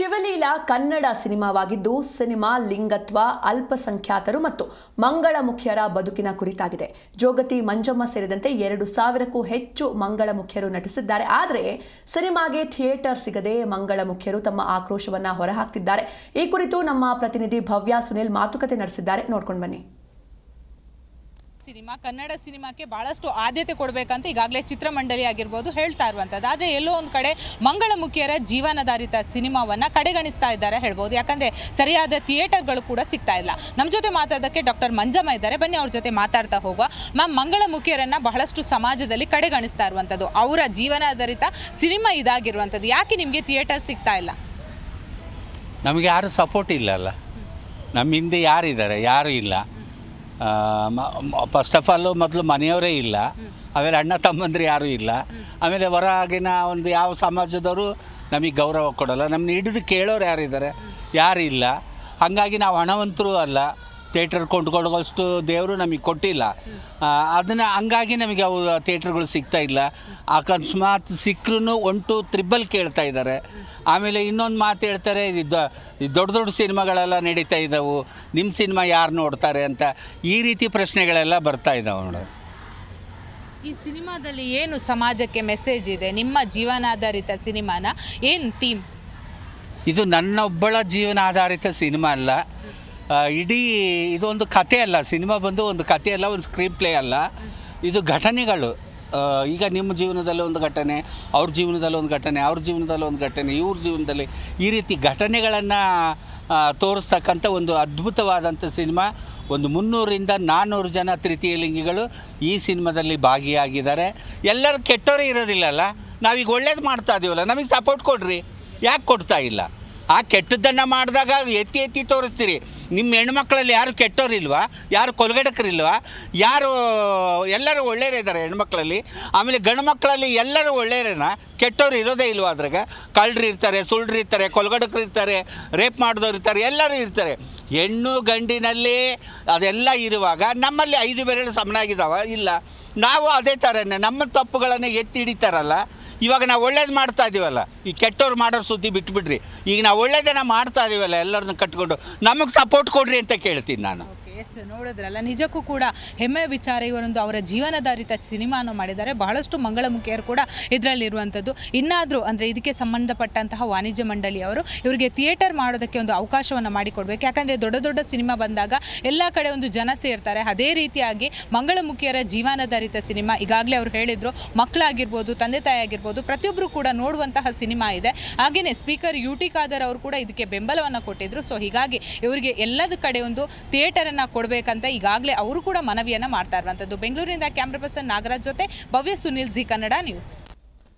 Shivaleela Kannada ಸಿನಿಮಾವಾಗಿದ್ದು cinema ಲಿಂಗತ್ವ, ಅಲ್ಪಸಂಖ್ಯಾತರು ಮತ್ತು ಮಂಗಳಮುಖಿಯರ ಬದುಕಿನ ಕುರಿತಾಗಿದೆ. ಜೋಗತಿ ಮಂಜಮ್ಮ ಸೇರಿದಂತೆ 2,000ಕ್ಕೂ ಹೆಚ್ಚು ಮಂಗಳಮುಖಿಯರು ನಟಿಸಿದ್ದಾರೆ. ಆದರೆ ಸಿನಿಮಾಗೆ ಥಿಯೇಟರ್ ಸಿಗದೆ ಮಂಗಳಮುಖಿಯರು ತಮ್ಮ ಆಕ್ರೋಶವನ್ನ ಹೊರಹಾಕ್ತಿದ್ದಾರೆ. ಈ ಕುರಿತು ನಮ್ಮ ಪ್ರತಿನಿಧಿ ಭವ್ಯ ಸುನಿಲ್ ಮಾತುಕತೆ ನಡೆಸಿದ್ದಾರೆ. ನೋಡ್ಕೊಂಡು ಬನ್ನಿ. ಕನ್ನಡ ಸಿನಿಮಾಕ್ಕೆ ಬಹಳಷ್ಟು ಆದ್ಯತೆ ಕೊಡಬೇಕಂತ ಈಗಾಗಲೇ ಚಿತ್ರಮಂಡಳಿ ಆಗಿರ್ಬೋದು ಹೇಳ್ತಾ ಇರುವಂಥದ್ದು. ಆದರೆ ಎಲ್ಲೋ ಒಂದು ಕಡೆ ಮಂಗಳಮುಖಿಯರ ಜೀವನಾಧಾರಿತ ಸಿನಿಮಾವನ್ನು ಕಡೆಗಣಿಸ್ತಾ ಇದ್ದಾರೆ ಹೇಳ್ಬೋದು. ಯಾಕಂದರೆ ಸರಿಯಾದ ಥಿಯೇಟರ್ಗಳು ಕೂಡ ಸಿಗ್ತಾ ಇಲ್ಲ. ನಮ್ಮ ಜೊತೆ ಮಾತಾಡೋದಕ್ಕೆ ಡಾಕ್ಟರ್ ಮಂಜಮ್ಮ ಇದ್ದಾರೆ. ಬನ್ನಿ ಅವ್ರ ಜೊತೆ ಮಾತಾಡ್ತಾ ಹೋಗುವ. ಮ್ಯಾಮ್, ಮಂಗಳಮುಖಿಯರನ್ನು ಬಹಳಷ್ಟು ಸಮಾಜದಲ್ಲಿ ಕಡೆಗಣಿಸ್ತಾ ಇರುವಂಥದ್ದು, ಅವರ ಜೀವನಾಧಾರಿತ ಸಿನಿಮಾ ಇದಾಗಿರುವಂಥದ್ದು. ಯಾಕೆ ನಿಮಗೆ ಥಿಯೇಟರ್ ಸಿಗ್ತಾ ಇಲ್ಲ? ನಮಗೆ ಯಾರು ಸಪೋರ್ಟ್ ಇಲ್ಲ ಅಲ್ಲ. ನಮ್ಮ ಹಿಂದೆ ಯಾರಿದ್ದಾರೆ? ಯಾರೂ ಇಲ್ಲ. ಫಸ್ಟ್ ಆಫ್ ಆಲು ಮೊದಲು ಮನೆಯವರೇ ಇಲ್ಲ, ಆಮೇಲೆ ಅಣ್ಣ ತಮ್ಮಂದ್ರೆ ಯಾರೂ ಇಲ್ಲ, ಆಮೇಲೆ ಹೊರಗಿನ ಒಂದು ಯಾವ ಸಮಾಜದವರು ನಮಗೆ ಗೌರವ ಕೊಡೋಲ್ಲ. ನಮ್ಮನ್ನ ಹಿಡಿದು ಕೇಳೋರು ಯಾರಿದ್ದಾರೆ? ಯಾರೂ ಇಲ್ಲ. ಹಾಗಾಗಿ ನಾವು ಹಣವಂತರೂ ಅಲ್ಲ, ಥಿಯೇಟರ್ ಕೊಂಡ್ಕೊಳ್ಳೋಷ್ಟು ದೇವರು ನಮಗೆ ಕೊಟ್ಟಿಲ್ಲ. ಅದನ್ನು ಹಂಗಾಗಿ ನಮಗೆ ಅವು ಥಿಯೇಟ್ರ್ಗಳು ಸಿಗ್ತಾ ಇಲ್ಲ. ಅಕಸ್ಮಾತ್ ಸಿಕ್ಕರೂ 1 2 ತ್ರಿಬಲ್ ಕೇಳ್ತಾ ಇದ್ದಾರೆ. ಆಮೇಲೆ ಇನ್ನೊಂದು ಮಾತು ಹೇಳ್ತಾರೆ, ದೊಡ್ಡ ದೊಡ್ಡ ಸಿನಿಮಾಗಳೆಲ್ಲ ನಡೀತಾ ಇದ್ದಾವೆ, ನಿಮ್ಮ ಸಿನಿಮಾ ಯಾರು ನೋಡ್ತಾರೆ ಅಂತ. ಈ ರೀತಿ ಪ್ರಶ್ನೆಗಳೆಲ್ಲ ಬರ್ತಾ ಇದ್ದಾವೆ ನೋಡೋದು. ಈ ಸಿನಿಮಾದಲ್ಲಿ ಏನು ಸಮಾಜಕ್ಕೆ ಮೆಸೇಜ್ ಇದೆ? ನಿಮ್ಮ ಜೀವನಾಧಾರಿತ ಸಿನಿಮಾನ ಏನು ಥೀಮ್? ಇದು ನನ್ನೊಬ್ಬಳ ಜೀವನಾಧಾರಿತ ಸಿನಿಮಾ ಅಲ್ಲ, ಇಡೀ ಇದೊಂದು ಕತೆ ಅಲ್ಲ. ಸಿನಿಮಾ ಬಂದು ಒಂದು ಕತೆ ಅಲ್ಲ, ಒಂದು ಸ್ಕ್ರೀನ್ ಪ್ಲೇ ಅಲ್ಲ. ಇದು ಘಟನೆಗಳು. ಈಗ ನಿಮ್ಮ ಜೀವನದಲ್ಲಿ ಒಂದು ಘಟನೆ, ಅವ್ರ ಜೀವನದಲ್ಲಿ ಒಂದು ಘಟನೆ, ಅವ್ರ ಜೀವನದಲ್ಲಿ ಒಂದು ಘಟನೆ, ಇವ್ರ ಜೀವನದಲ್ಲಿ ಈ ರೀತಿ ಘಟನೆಗಳನ್ನು ತೋರಿಸ್ತಕ್ಕಂಥ ಒಂದು ಅದ್ಭುತವಾದಂಥ ಸಿನಿಮಾ. ಒಂದು 300ರಿಂದ 400 ಜನ ತೃತೀಯ ಲಿಂಗಿಗಳು ಈ ಸಿನಿಮಾದಲ್ಲಿ ಭಾಗಿಯಾಗಿದ್ದಾರೆ. ಎಲ್ಲರೂ ಕೆಟ್ಟವರೇ ಇರೋದಿಲ್ಲಲ್ಲ. ನಾವೀಗ ಒಳ್ಳೇದು ಮಾಡ್ತಾ ಇದೀವಲ್ಲ, ನಮಗೆ ಸಪೋರ್ಟ್ ಕೊಡ್ರಿ. ಯಾಕೆ ಕೊಡ್ತಾ ಇಲ್ಲ? ಆ ಕೆಟ್ಟದ್ದನ್ನು ಮಾಡಿದಾಗ ಎತ್ತಿ ತೋರಿಸ್ತೀರಿ. ನಿಮ್ಮ ಹೆಣ್ಮಕ್ಳಲ್ಲಿ ಯಾರು ಕೆಟ್ಟೋರಿಲ್ವಾ? ಯಾರು ಕೊಲ್ಗಡಕರಿಲ್ವಾ? ಯಾರು ಎಲ್ಲರೂ ಒಳ್ಳೆಯರೇ ಇದ್ದಾರೆ ಹೆಣ್ಮಕ್ಳಲ್ಲಿ. ಆಮೇಲೆ ಗಂಡು ಮಕ್ಕಳಲ್ಲಿ ಎಲ್ಲರೂ ಒಳ್ಳೆಯರೇನಾ? ಕೆಟ್ಟವ್ರು ಇರೋದೇ ಇಲ್ವಾ? ಅದ್ರಾಗ ಕಳ್ಳರು ಇರ್ತಾರೆ, ಸುಳ್ಳು ಇರ್ತಾರೆ, ಕೊಲ್ಗಡಕರು ಇರ್ತಾರೆ, ರೇಪ್ ಮಾಡಿದವ್ರು ಇರ್ತಾರೆ, ಎಲ್ಲರೂ ಇರ್ತಾರೆ. ಹೆಣ್ಣು ಗಂಡಿನಲ್ಲಿ ಅದೆಲ್ಲ ಇರುವಾಗ ನಮ್ಮಲ್ಲಿ 5 ಬೆರಳು ಸಮನಾಗಿದ್ದಾವ? ಇಲ್ಲ. ನಾವು ಅದೇ ಥರನೇ ನಮ್ಮ ತಪ್ಪುಗಳನ್ನು ಎತ್ತಿ ಹಿಡಿತಾರಲ್ಲ. ಇವಾಗ ನಾವು ಒಳ್ಳೇದು ಮಾಡ್ತಾ ಇದ್ದೀವಲ್ಲ, ಈ ಕೆಟ್ಟವ್ರು ಮಾಡೋರು ಸುದ್ದಿ ಬಿಟ್ಬಿಡ್ರಿ. ಈಗ ನಾವು ಒಳ್ಳೇದನ್ನು ಮಾಡ್ತಾ ಇದ್ದೀವಲ್ಲ, ಎಲ್ಲರನ್ನ ಕಟ್ಕೊಂಡು ನಮಗೆ ಸಪೋರ್ಟ್ ಕೊಡ್ರಿ ಅಂತ ಕೇಳ್ತೀನಿ ನಾನು. ನೋಡಿದ್ರಲ್ಲ, ನಿಜಕ್ಕೂ ಕೂಡ ಹೆಮ್ಮೆ ವಿಚಾರ. ಇವರೊಂದು ಅವರ ಜೀವನಾಧಾರಿತ ಸಿನಿಮಾನು ಮಾಡಿದ್ದಾರೆ. ಬಹಳಷ್ಟು ಮಂಗಳಮುಖಿಯರು ಕೂಡ ಇದರಲ್ಲಿರುವಂಥದ್ದು. ಇನ್ನಾದರೂ ಅಂದರೆ ಇದಕ್ಕೆ ಸಂಬಂಧಪಟ್ಟಂತಹ ವಾಣಿಜ್ಯ ಮಂಡಳಿಯವರು ಇವರಿಗೆ ಥಿಯೇಟರ್ ಮಾಡೋದಕ್ಕೆ ಒಂದು ಅವಕಾಶವನ್ನು ಮಾಡಿಕೊಡ್ಬೇಕು. ಯಾಕಂದರೆ ದೊಡ್ಡ ದೊಡ್ಡ ಸಿನಿಮಾ ಬಂದಾಗ ಎಲ್ಲ ಕಡೆ ಒಂದು ಜನ ಸೇರ್ತಾರೆ. ಅದೇ ರೀತಿಯಾಗಿ ಮಂಗಳಮುಖಿಯರ ಜೀವನಾಧಾರಿತ ಸಿನಿಮಾ ಈಗಾಗಲೇ ಅವರು ಹೇಳಿದರು, ಮಕ್ಕಳಾಗಿರ್ಬೋದು, ತಂದೆ ತಾಯಿ ಆಗಿರ್ಬೋದು, ಪ್ರತಿಯೊಬ್ಬರು ಕೂಡ ನೋಡುವಂತಹ ಸಿನಿಮಾ ಇದೆ. ಹಾಗೆಯೇ ಸ್ಪೀಕರ್ UT ಖಾದರ್ ಅವರು ಕೂಡ ಇದಕ್ಕೆ ಬೆಂಬಲವನ್ನು ಕೊಟ್ಟಿದ್ದರು. ಸೊ ಹೀಗಾಗಿ ಇವರಿಗೆ ಎಲ್ಲದ ಕಡೆ ಒಂದು ಥಿಯೇಟರನ್ನು ಕೊಡಬೇಕಂತ ಈಗಾಗಲೇ ಅವರು ಕೂಡ ಮನವಿಯನ್ನು ಮಾಡ್ತಾ ಇರುವಂಥದ್ದು. ಬೆಂಗಳೂರಿನಿಂದ ಕ್ಯಾಮ್ರಾ ಪರ್ಸನ್ ನಾಗರಾಜ್ ಜೊತೆ ಭವ್ಯ ಸುನಿಲ್, ಜಿ ಕನ್ನಡ ನ್ಯೂಸ್.